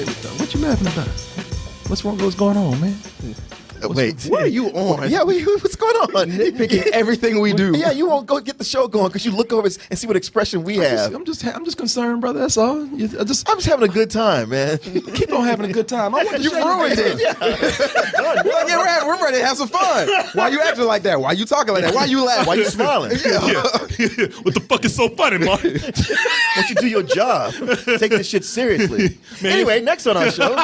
What you laughing about? What's wrong? What's going on, man? Wait, What are you on? yeah, what's going on? Nitpicking everything we do. Yeah, you won't go get the show going because you look over and see what expression we have. I'm just concerned, brother. That's all. I'm just having a good time, man. Keep on having a good time. I want to You ruined it. Yeah, we're ready to have some fun. Why you acting like that? Why you talking like that? Why you laughing? Why you smiling? What the fuck is so funny, Mark? Won't you do your job? Take this shit seriously. Anyway, next on our show.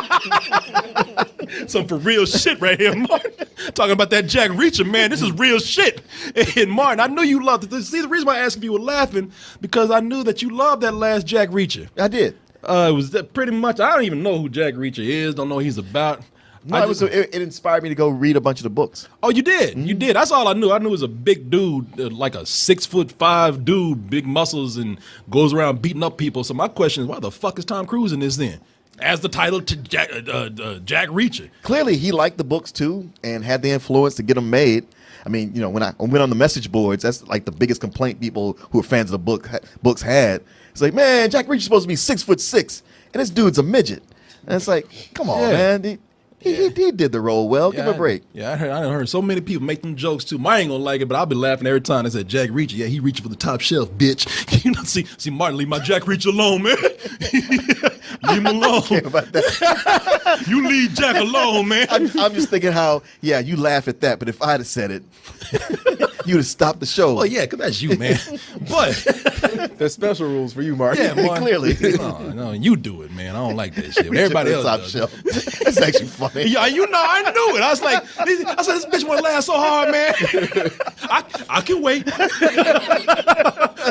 Some for real shit right here, Martin. Talking about that Jack Reacher, man. This is real shit. And Martin, I knew you loved it. See, the reason why I asked if you were laughing, because I knew that you loved that last Jack Reacher. I did. It was pretty much, I don't even know who Jack Reacher is, don't know what he's about. No, it inspired me to go read a bunch of the books. Oh, you did? Mm-hmm. You did. That's all I knew. I knew he was a big dude, like a 6'5" dude, big muscles, and goes around beating up people. So my question is, why the fuck is Tom Cruise in this then? As the title to Jack Reacher. Clearly, he liked the books too and had the influence to get them made. I mean, when I went on the message boards, that's like the biggest complaint people who are fans of the books had. It's like, man, Jack Reacher's supposed to be 6'6", and this dude's a midget. And it's like, come on, man. He did the role well. Give him a break. Yeah, I heard so many people make them jokes too. I ain't gonna like it, but I'll be laughing every time they said Jack Reacher. Yeah, he reaching for the top shelf, bitch. See, Martin, leave my Jack Reacher alone, man. Leave him alone. I don't care about that. You leave Jack alone, man. I'm just thinking how, you laugh at that, but if I'd have said it, you'd have stopped the show. Well, yeah, because that's you, man. But there's special rules for you, Mark. Yeah, Martin. Clearly. No, you do it, man. I don't like that shit. Everybody else top does. shelf. That's actually funny. Yeah, I knew it. I was like, this bitch want to laugh so hard, man. I can wait.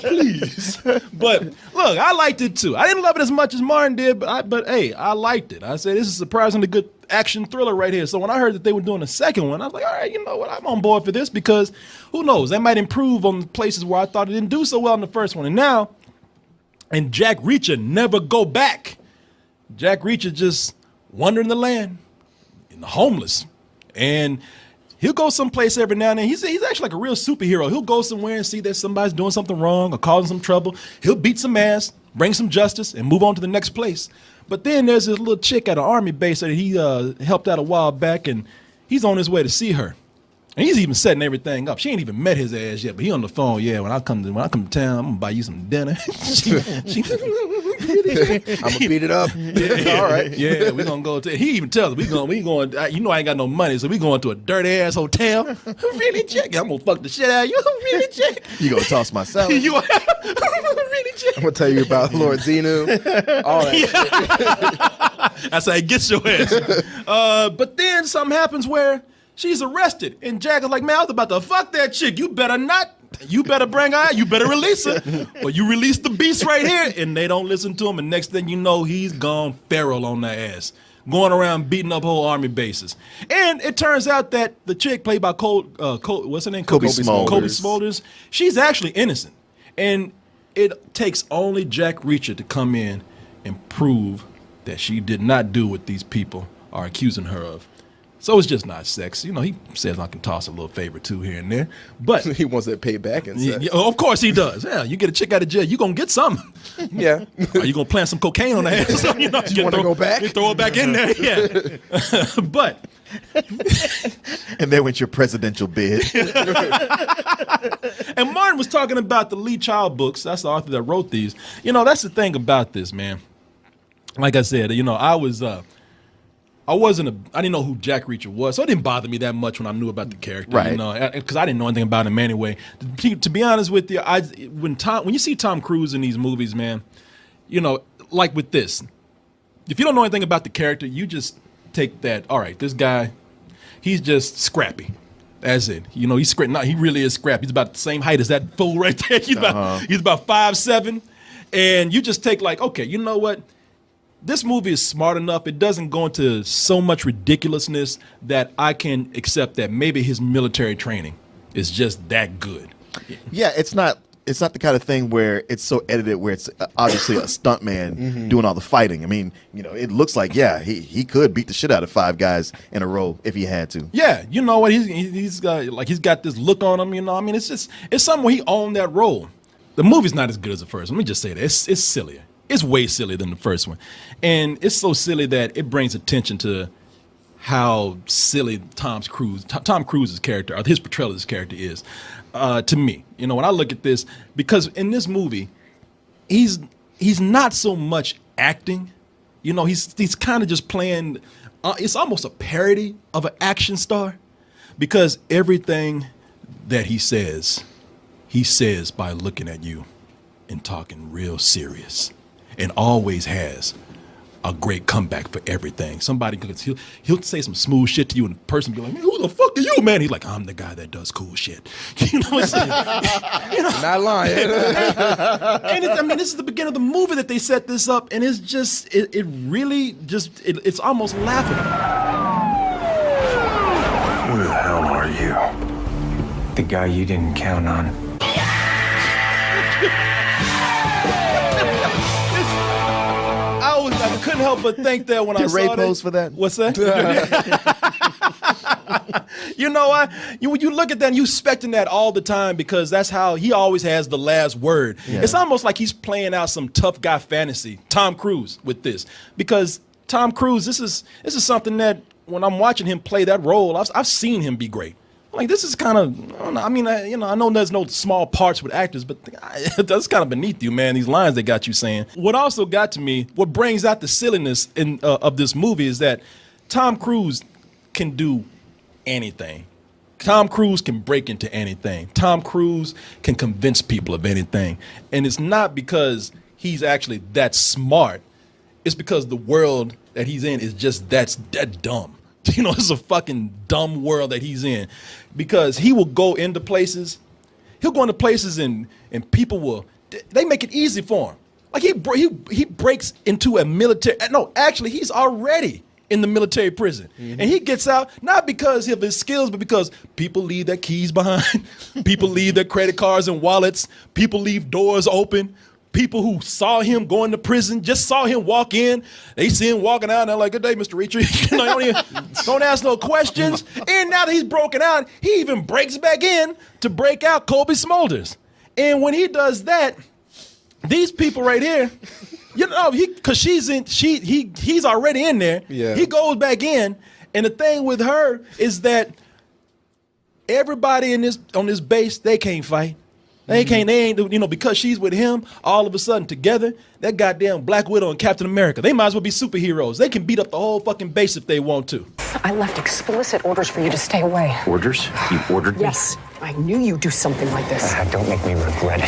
Please. But look, I liked it too. I didn't love it as much as Martin did, but hey, I liked it. I said, this is a surprisingly good action thriller right here. So when I heard that they were doing a second one, I was like, all right, you know what? I'm on board for this because who knows? They might improve on the places where I thought it didn't do so well in the first one. And Jack Reacher never go back. Jack Reacher just wandering the land. Homeless, and he'll go someplace every now and then. He's actually like a real superhero. He'll go somewhere and see that somebody's doing something wrong or causing some trouble. He'll beat some ass, bring some justice, and move on to the next place. But then there's this little chick at an army base that he helped out a while back, and he's on his way to see her. And he's even setting everything up. She ain't even met his ass yet, but he on the phone. Yeah, when I come to town, I'm gonna buy you some dinner. I'm gonna beat it up. Yeah, all right. Yeah, we gonna go to. He even tells us we going. I ain't got no money, so we going to a dirty ass hotel. Really, Jack? I'm gonna fuck the shit out of you. Really, Jack? You gonna toss my salad? You really, Jack? I'm gonna tell you about Lord Zenu. All that. Shit. That's how he gets your ass. But then something happens where she's arrested, and Jack is like, man, I was about to fuck that chick. You better not. You better bring her out. You better release her. Or you release the beast right here, and they don't listen to him. And next thing you know, he's gone feral on their ass, going around beating up whole army bases. And it turns out that the chick played by what's her name? Kobe Smulders. Kobe Smulders. She's actually innocent, and it takes only Jack Reacher to come in and prove that she did not do what these people are accusing her of. So it's just not sex. He says I can toss a little favor too here and there. But he wants that payback and stuff. Yeah, of course he does. Yeah, you get a chick out of jail, you going to get something. Yeah. Are you going to plant some cocaine on her ass? You want to go back? You throw it back in there, yeah. But. And there went your presidential bid. And Martin was talking about the Lee Child books. That's the author that wrote these. That's the thing about this, man. Like I said, I didn't know who Jack Reacher was, so it didn't bother me that much when I knew about the character, right? Because I didn't know anything about him anyway. To be honest with you, when you see Tom Cruise in these movies, man, like with this, if you don't know anything about the character, you just take that. All right, this guy, he's just scrappy. That's it. He's scrappy. No, he really is scrappy. He's about the same height as that fool right there. He's about 5'7", and you just take like, okay, you know what? This movie is smart enough. It doesn't go into so much ridiculousness that I can accept that maybe his military training is just that good. Yeah, it's not the kind of thing where it's so edited where it's obviously a stuntman doing all the fighting. I mean, it looks like, he could beat the shit out of 5 guys in a row if he had to. Yeah, you know what? He's got this look on him. I mean, it's something where he owned that role. The movie's not as good as the first. Let me just say that it's sillier. It's way sillier than the first one. And it's so silly that it brings attention to how silly Tom Cruise's character, or his portrayal of his character is, to me. You know, when I look at this, because in this movie, he's not so much acting. You know, he's kind of just playing, it's almost a parody of an action star, because everything that he says by looking at you and talking real serious, and always has a great comeback for everything. Somebody, he'll say some smooth shit to you, and the person be like, "Man, who the fuck are you, man?" He's like, "I'm the guy that does cool shit." You know what I'm saying? You know? Not lying. And I mean, this is the beginning of the movie that they set this up, and it's just, it really just, it's almost laughable. Who the hell are you? The guy you didn't count on. I couldn't help but think that when I saw Ray that. pose for that? What's that? You know what? When you look at that, and you expecting that all the time, because that's how he always has the last word. Yeah. It's almost like he's playing out some tough guy fantasy, Tom Cruise, with this, because Tom Cruise, this is something that when I'm watching him play that role, I've seen him be great. Like, this is kind of, I mean, I know there's no small parts with actors, but that's kind of beneath you, man, these lines they got you saying. What also got to me, what brings out the silliness of this movie, is that Tom Cruise can do anything. Tom Cruise can break into anything. Tom Cruise can convince people of anything. And it's not because he's actually that smart. It's because the world that he's in is just that dumb. You know, it's a fucking dumb world that he's in, because he will go into places. He'll go into places and people they make it easy for him. Like he breaks into a military. No, actually, he's already in the military prison, and he gets out not because of his skills, but because people leave their keys behind, people leave their credit cards and wallets, people leave doors open. People who saw him going to prison, just saw him walk in, they see him walking out, and they're like, "Good day, Mr. Reacher." You know, don't ask no questions. And now that he's broken out, he even breaks back in to break out Kobe Smulders. And when he does that, these people right here, you know, because he's already in there. Yeah. He goes back in, and the thing with her is that everybody on this base, they can't fight. They ain't, you know, because she's with him, all of a sudden together, that goddamn Black Widow and Captain America, they might as well be superheroes. They can beat up the whole fucking base if they want to. I left explicit orders for you to stay away. Orders? You ordered me? Yes, I knew you'd do something like this. Don't make me regret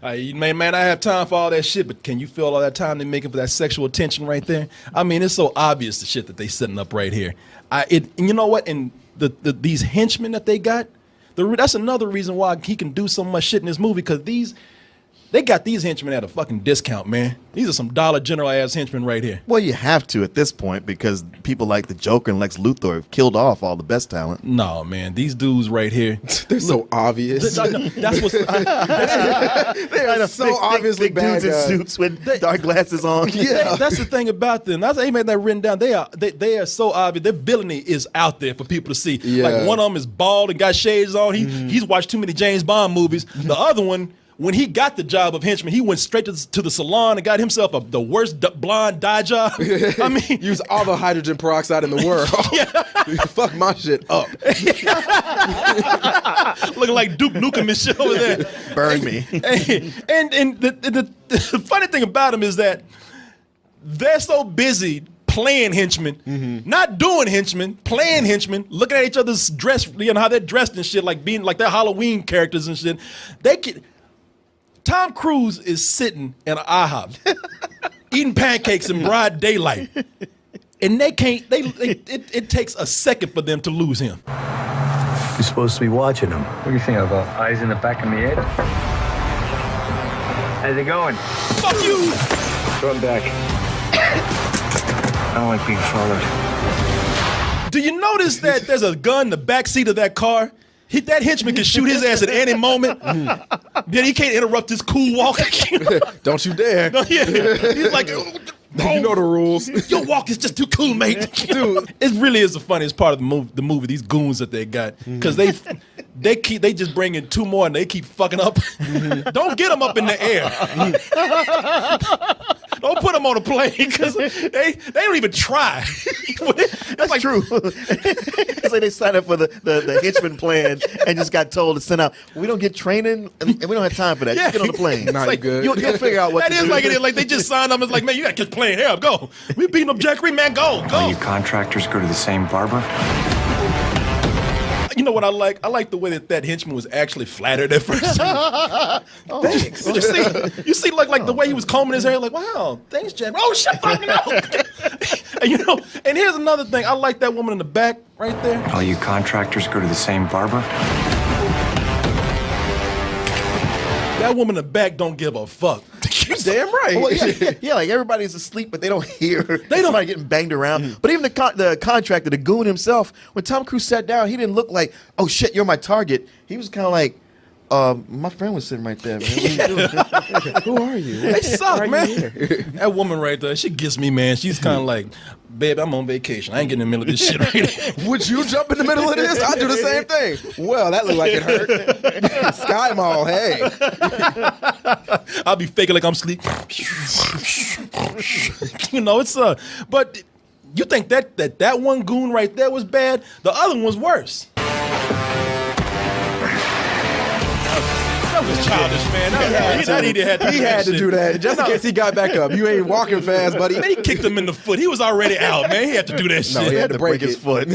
it. Man, I have time for all that shit, but can you feel all that time they're making for that sexual attention right there? I mean, it's so obvious, the shit that they setting up right here. And you know what? And these henchmen that they got, that's another reason why he can do so much shit in this movie, because they got these henchmen at a fucking discount, man. These are some Dollar General ass henchmen right here. Well, you have to at this point, because people like the Joker and Lex Luthor have killed off all the best talent. No, man, these dudes right here, They're so obvious. that's what's They're so obviously big bad dudes in guys. suits with dark glasses on. Yeah. That's the thing about them. They made that written down. They are so obvious. Their villainy is out there for people to see. Yeah. Like, one of them is bald and got shades on. He's watched too many James Bond movies. The other one, when he got the job of henchman, he went straight to the salon and got himself the worst blonde dye job. I mean, Use all the hydrogen peroxide in the world. Fuck my shit up. looking like Duke Nukem and shit over there. Burn me. And the funny thing about him is that they're so busy playing henchmen, not doing henchmen, playing henchmen, looking at each other's dress, you know, how they're dressed and shit, like being like they're Halloween characters and shit. Tom Cruise is sitting in an IHOP eating pancakes in broad daylight, and they can't. It takes a second for them to lose him. You're supposed to be watching them. What do you think about eyes in the back of my head? How's it going? Fuck you! Going back. I don't like being followed. Do you notice that there's a gun in the back seat of that car? That henchman can shoot his ass at any moment. Then he can't interrupt his cool walk. Don't you dare. No, yeah. He's like, You know the rules. your walk is just too cool, mate. Dude, it really is the funniest part of the movie. These goons that they got, because they just bring in two more and they keep fucking up. Don't get them up in the air. Don't put them on a plane because they don't even try. That's like true. It's like they signed up for the henchman plan and just got told to send out. We don't get training and we don't have time for that. Just get on the plane. Not like, good. You'll figure out what that to is do. like it is. Like they just signed up. It's like, man, you got to catch plane. Here, go. We beating up Jack Reed, man. Go. All you contractors go to the same barber? You know what I like? I like the way that henchman was actually flattered at first. Thanks. You see, like the way he was combing his hair, like, wow, thanks, Jack. Oh shit, fucking out. And, and here's another thing. I like that woman in the back right there. All you contractors go to the same barber? That woman in the back don't give a fuck. Damn right. Well, yeah, like everybody's asleep, but they don't hear somebody getting banged around. But even the contractor, the goon himself, when Tom Cruise sat down, he didn't look like, oh shit, you're my target. He was kind of like, my friend was sitting right there, man. What are you doing? Who are you? They suck, Why are man. you here? That woman right there, she gets me, man. She's kind of like, babe, I'm on vacation. I ain't getting in the middle of this shit right here. Would you jump in the middle of this? I'd do the same thing. Well, that looked like it hurt. Sky Mall, hey. I'll be faking like I'm asleep. It's but you think that one goon right there was bad? The other one was worse. That was childish, man. He had to do that just in case he got back up. You ain't walking fast, buddy. Man, he kicked him in the foot. He was already out, man. He had to do that shit. No, he had to break his foot.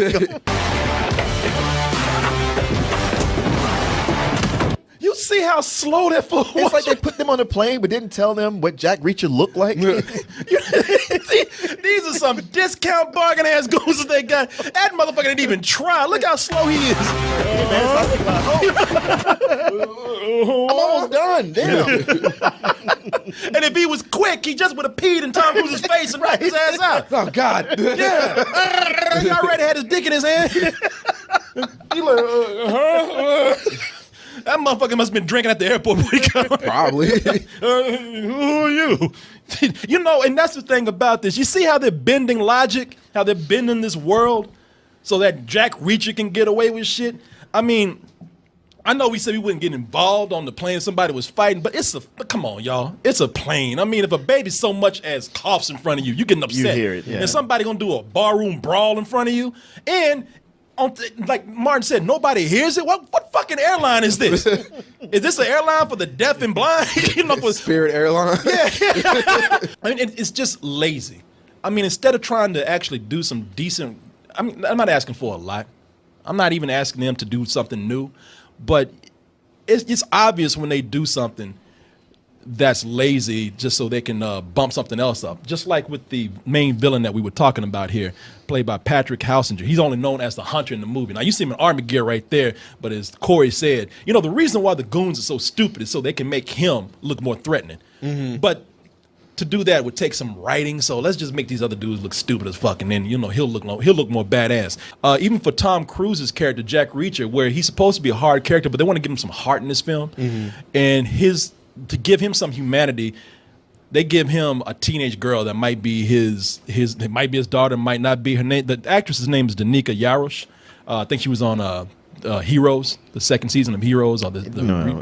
You see how slow that foot was? It's like they put them on a plane but didn't tell them what Jack Reacher looked like. These are some discount bargain ass goons that they got. That motherfucker didn't even try. Look how slow he is. I'm almost done. Damn. And if he was quick, he just would have peed in Tom Cruise's face and knocked his ass out. Oh, God. Yeah. He already had his dick in his hand. He like, that motherfucker must have been drinking at the airport when he got on. Probably. Who are you? And that's the thing about this. You see how they're bending logic, how they're bending this world so that Jack Reacher can get away with shit? I mean, I know we said we wouldn't get involved on the plane if somebody was fighting, but come on, y'all. It's a plane. I mean, if a baby so much as coughs in front of you, you're getting upset. You hear it, yeah. And somebody gonna do a barroom brawl in front of you, and like Martin said, nobody hears it. What fucking airline is this? Is this an airline for the deaf and blind? For Spirit Airlines. Yeah. I mean, it's just lazy. I mean, instead of trying to actually do some decent, I mean, I'm not asking for a lot. I'm not even asking them to do something new, but it's obvious when they do something that's lazy just so they can bump something else up. Just like with the main villain that we were talking about here, played by Patrick Hausinger. He's only known as the Hunter in the movie. Now, you see him in army gear right there, but as Corey said, the reason why the goons are so stupid is so they can make him look more threatening. Mm-hmm. But to do that would take some writing, so let's just make these other dudes look stupid as fuck, and then he'll look more badass. Even for Tom Cruise's character, Jack Reacher, where he's supposed to be a hard character, but they want to give him some heart in this film, and to give him some humanity, they give him a teenage girl that might be it might be his daughter, might not be. Her name, the actress's name is Danica Yarosh. I think she was on Heroes, the second season of Heroes, or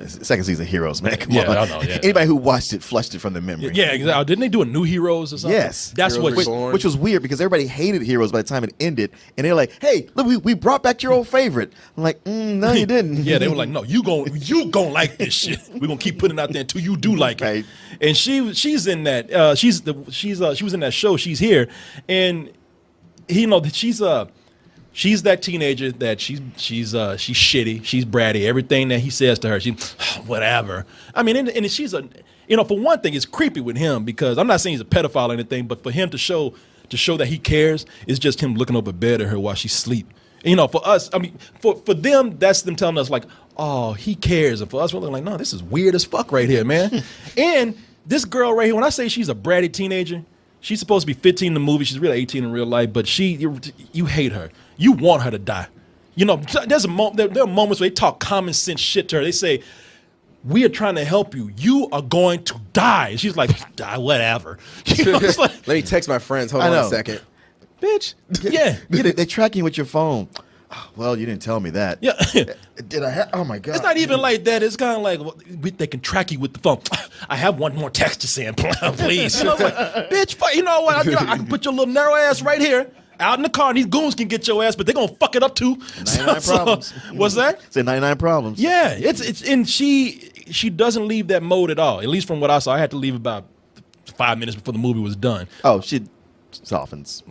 second season of Heroes, man. Come on. I know, yeah. Anybody who watched it flushed it from their memory. Yeah, exactly. Didn't they do a new Heroes or something? Yes, that's Heroes which was weird because everybody hated Heroes by the time it ended, and they're like, "Hey, look, we brought back your old favorite." I'm like, "No, you didn't." Yeah, they were like, "No, you gon' like this shit. We're gonna keep putting it out there until you do like it." Right. And she's in that. She was in that show. She's here, and she's that teenager that she's shitty, she's bratty. Everything that he says to her, she's whatever. I mean, and she's for one thing, it's creepy with him because I'm not saying he's a pedophile or anything, but for him to show that he cares is just him looking over bed at her while she's asleep. For us, I mean, for them, that's them telling us like, oh, he cares, and for us, we're looking like, no, this is weird as fuck right here, man. And this girl right here, when I say she's a bratty teenager, she's supposed to be 15 in the movie. She's really 18 in real life, but you hate her. You want her to die. There are moments where they talk common sense shit to her. They say, we are trying to help you. You are going to die. And she's like, die, whatever. It's like, Let me text my friends. Hold on a second. Bitch. Yeah. They're tracking with your phone. Well, you didn't tell me that. Yeah. Did I have? Oh my god. It's not even like that. It's kind of like they can track you with the phone. I have one more text to send, please. You know, like, bitch, you know what? I can put your little narrow ass right here out in the car, and these goons can get your ass, but they're gonna fuck it up too. 99 problems. What's that? Say 99 problems. Yeah, it's and she doesn't leave that mode at all. At least from what I saw, I had to leave about 5 minutes before the movie was done. Oh, she softens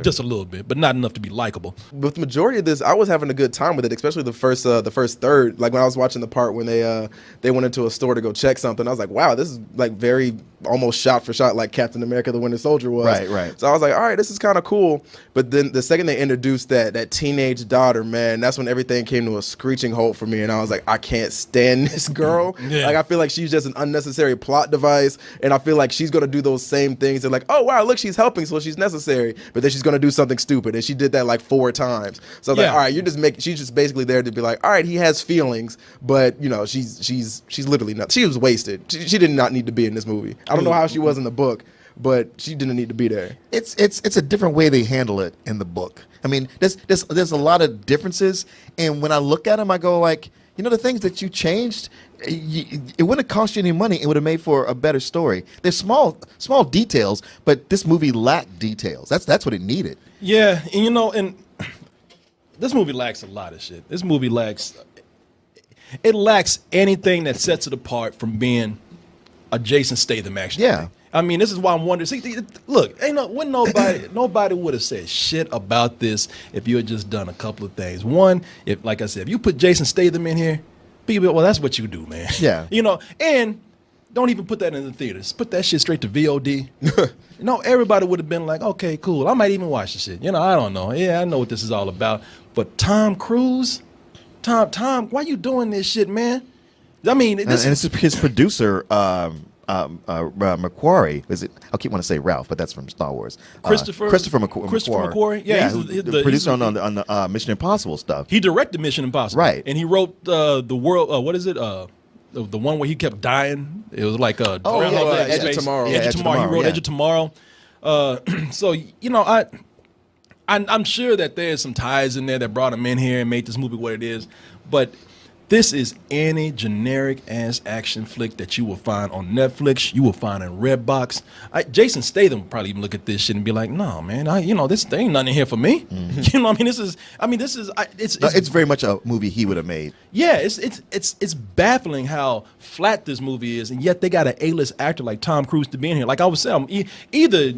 Just a little bit, but not enough to be likable. With the majority of this, I was having a good time with it, especially the first third. Like when I was watching the part when they went into a store to go check something, I was like, wow, this is like very almost shot for shot like Captain America: The Winter Soldier was. Right. So I was like, all right, this is kind of cool. But then the second they introduced that teenage daughter, man, that's when everything came to a screeching halt for me, and I was like, I can't stand this girl. Yeah. Like I feel like she's just an unnecessary plot device, and I feel like she's gonna do those same things. And like, oh wow, look, she's helping, so she's necessary, but then she's gonna do something stupid, and she did that like 4 times. So I was like, all right, she's just basically there to be like, all right, he has feelings, but you know, she's literally not. She was wasted. She did not need to be in this movie. I don't know how she was in the book, but she didn't need to be there. It's a different way they handle it in the book. I mean, there's a lot of differences, and when I look at them, I go like, you know, the things that you changed, it wouldn't have cost you any money. It would have made for a better story. There's small details, but this movie lacked details. That's what it needed. Yeah, and you know, and this movie lacks a lot of shit. This movie lacks anything that sets it apart from being a Jason Statham action. Yeah. movie. I mean, this is why I'm wondering. See, look, nobody would have said shit about this if you had just done a couple of things. One, if like I said, if you put Jason Statham in here, people, well, that's what you do, man. Yeah. You know, and don't even put that in the theaters. Put that shit straight to VOD. No, everybody would have been like, okay, cool. I might even watch the shit. You know, I don't know. Yeah, I know what this is all about. But Tom Cruise, Tom, why you doing this shit, man? I mean, And it's his producer, Macquarie. Is it? I keep wanting to say Ralph, but that's from Star Wars. Christopher McQuarrie. Yeah, he's he's the producer on the Mission Impossible stuff. He directed Mission Impossible, Right. And he wrote the world. What is it? The one where he kept dying. It was like Groundhog Day, Edge of Space. Tomorrow. Edge of Tomorrow. He wrote yeah. Edge of Tomorrow. So you know, I'm sure that there's some ties in there that brought him in here and made this movie what it is, but this is any generic ass action flick that you will find on Netflix. You will find in Redbox. Jason Statham would probably even look at this shit and be like, "No, man, there ain't nothing in here for me." Mm-hmm. You know, it's very much a movie he would have made. yeah, it's baffling how flat this movie is, and yet they got an A-list actor like Tom Cruise to be in here. Like I was saying, either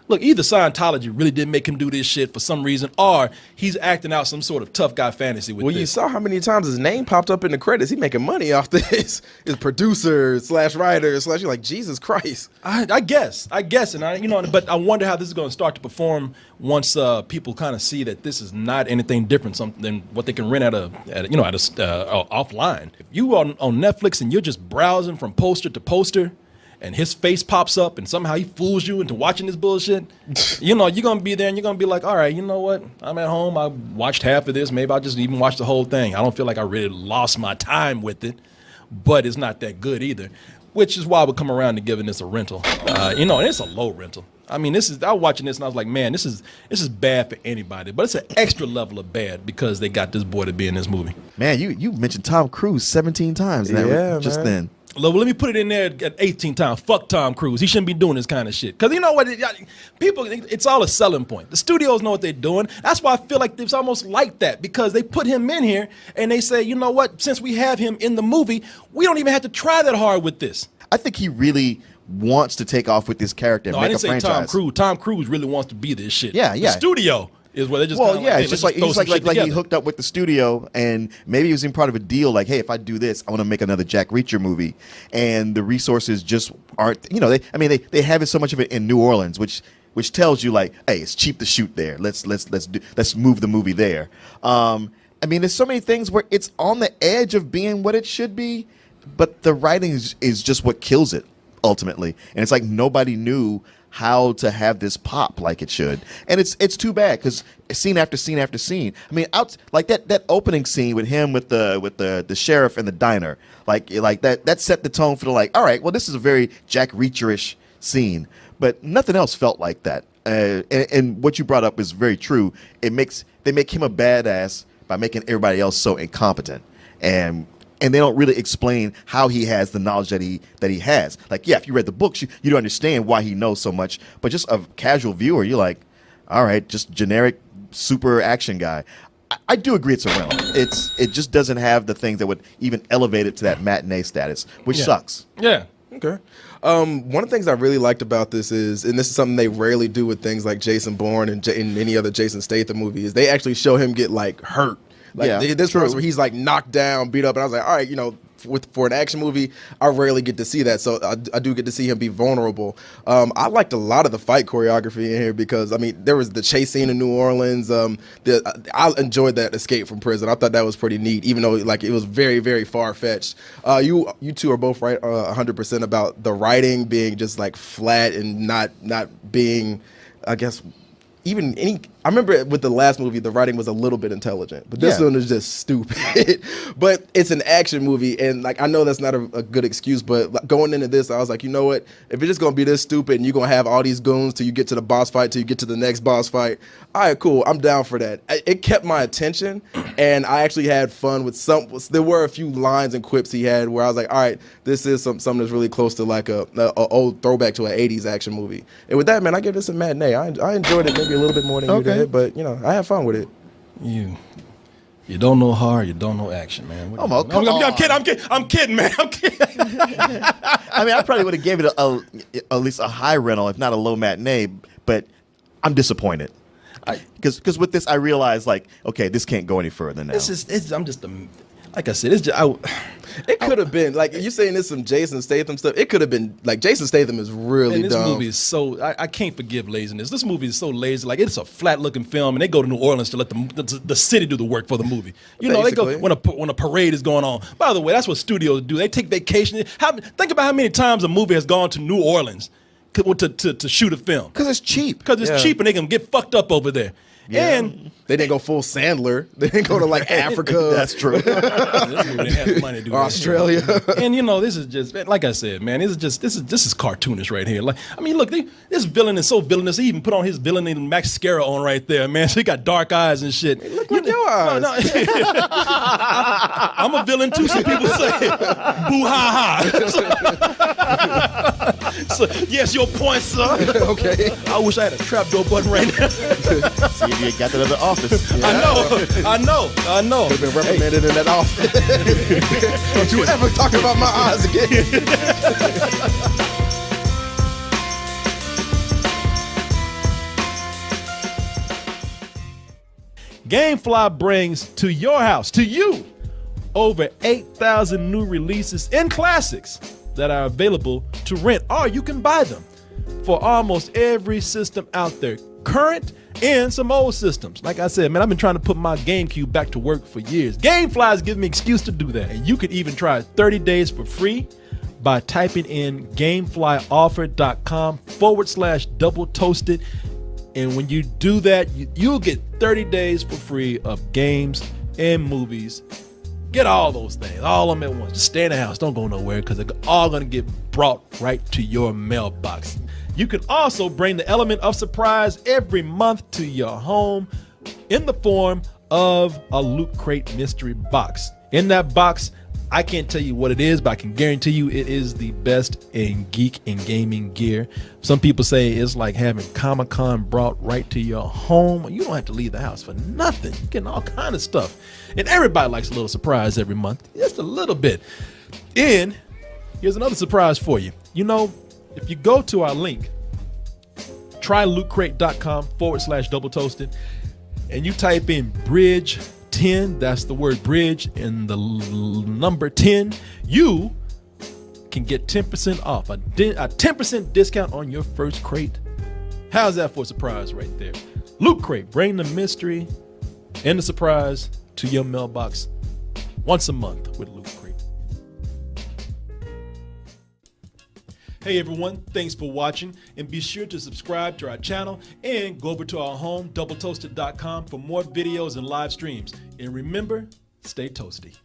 Scientology really did make him do this shit for some reason, or he's acting out some sort of tough guy fantasy with Well, this. you saw how many times his name popped up in the credits. He making money off this. His producer / writer / you're like, Jesus Christ. I guess, and but I wonder how this is going to start to perform once people kind of see that this is not anything different than what they can rent offline. If you are on Netflix and you're just browsing from poster to poster, and his face pops up and somehow he fools you into watching this bullshit, you know, you're going to be there and you're going to be like, all right, you know what? I'm at home. I watched half of this. Maybe I'll just even watch the whole thing. I don't feel like I really lost my time with it, but it's not that good either, which is why I would come around to giving this a rental. And it's a low rental. I mean, I was watching this and I was like, man, this is bad for anybody, but it's an extra level of bad because they got this boy to be in this movie. Man, you mentioned Tom Cruise 17 times. Just then. Well, let me put it in there at 18 times. Fuck Tom Cruise. He shouldn't be doing this kind of shit. Because you know what? It's all a selling point. The studios know what they're doing. That's why I feel like it's almost like that, because they put him in here and they say, you know what? Since we have him in the movie, we don't even have to try that hard with this. I think he really wants to take off with this character and No, make I didn't a say franchise. Tom Cruise. Tom Cruise really wants to be this shit. Yeah. The studio is where they just it's just like throw some shit he together. hooked up with the studio, and maybe he was in part of a deal. Like, hey, if I do this, I want to make another Jack Reacher movie, and the resources just aren't. You know, they have so much of it in New Orleans, which tells you like, hey, it's cheap to shoot there. Let's move the movie there. I mean, there's so many things where it's on the edge of being what it should be, but the writing is just what kills it ultimately, and it's like nobody knew how to have this pop like it should, and it's too bad because scene after scene after scene. I mean, like that opening scene with him with the sheriff in the diner, like that set the tone for the like. All right, well, this is a very Jack Reacher-ish scene, but nothing else felt like that. And what you brought up is very true. They make him a badass, by making everybody else so incompetent. And they don't really explain how he has the knowledge that he has. Like, yeah, if you read the books, you don't understand why he knows so much. But just a casual viewer, you're like, all right, just generic super action guy. I do agree it's a rental. It just doesn't have the things that would even elevate it to that matinee status, which sucks. Yeah. Okay. One of the things I really liked about this is, and this is something they rarely do with things like Jason Bourne and in any other Jason Statham movie, is they actually show him get like hurt. Like this part where he's like knocked down, beat up, and I was like, all right, you know, for an action movie, I rarely get to see that, so I do get to see him be vulnerable. I liked a lot of the fight choreography in here because, I mean, there was the chase scene in New Orleans. I enjoyed that escape from prison. I thought that was pretty neat, even though like it was very, very far fetched. You two are both right 100% about the writing being just like flat and not being, I guess, even any. I remember with the last movie, the writing was a little bit intelligent, but this one is just stupid. But it's an action movie, and like I know that's not a good excuse, but going into this, I was like, you know what? If it's just gonna be this stupid, and you're gonna have all these goons till you get to the boss fight, till you get to the next boss fight, all right, cool, I'm down for that. It kept my attention, and I actually had fun with some. There were a few lines and quips he had where I was like, all right, this is something that's really close to like a old throwback to an '80s action movie. And with that, man, I give this a matinee. I enjoyed it maybe a little bit more than you did, but you know, I had fun with it. You don't know horror, you don't know action, man. I'm kidding, man. I'm kidding. I mean, I probably would have gave it at least a high rental, if not a low matinee. But I'm disappointed because with this, I realized like, okay, this can't go any further now. Like I said, it's just it could have been like you're saying this some Jason Statham stuff. It could have been like Jason Statham is really this dumb. movie is so I can't forgive laziness. This movie is so lazy. Like it's a flat looking film, and they go to New Orleans to let the city do the work for the movie. You know, Basically. they go when a parade is going on. By the way, that's what studios do. They take vacation. Think about how many times a movie has gone to New Orleans to shoot a film. Because it's cheap. Because it's cheap, and they can get fucked up over there. Yeah. And they didn't go full Sandler. They didn't go to like Africa. That's true. this movie didn't have the money to do that. Australia. And you know, this is just like I said, man. This is cartoonish right here. Like, I mean, look, this villain is so villainous. He even put on his villain mascara on right there, man. So he got dark eyes and shit. Hey, look like your eyes. No. I'm a villain too. Some people say, "Boo ha ha." So, yes, your point, sir. Okay. I wish I had a trapdoor button right now. See if you got that other office. I know. Could have been reprimanded in that office. Don't you ever talk about my eyes again. GameFly brings to your house, to you, over 8,000 new releases and classics that are available to rent, or you can buy them for almost every system out there, current and some old systems. Like I said, man, I've been trying to put my GameCube back to work for years. GameFly's giving me an excuse to do that. And you could even try 30 days for free by typing in gameflyoffer.com/double toasted. And when you do that, you'll get 30 days for free of games and movies. Get all those things, all of them at once. Just stay in the house. Don't go nowhere because they're all going to get brought right to your mailbox. You can also bring the element of surprise every month to your home in the form of a Loot Crate mystery box. In that box, I can't tell you what it is, but I can guarantee you it is the best in geek and gaming gear. Some people say it's like having Comic-Con brought right to your home. You don't have to leave the house for nothing. You're getting all kind of stuff. And everybody likes a little surprise every month, just a little bit. And here's another surprise for you. You know, if you go to our link, trylootcrate.com/double toasted, and you type in bridge 10, that's the word bridge and the number 10, you can get 10% off, a 10% discount on your first crate. How's that for a surprise right there? Loot Crate, bring the mystery and the surprise to your mailbox once a month with Loot Crate. Hey everyone, thanks for watching, and be sure to subscribe to our channel and go over to our home, doubletoasted.com, for more videos and live streams. And remember, stay toasty.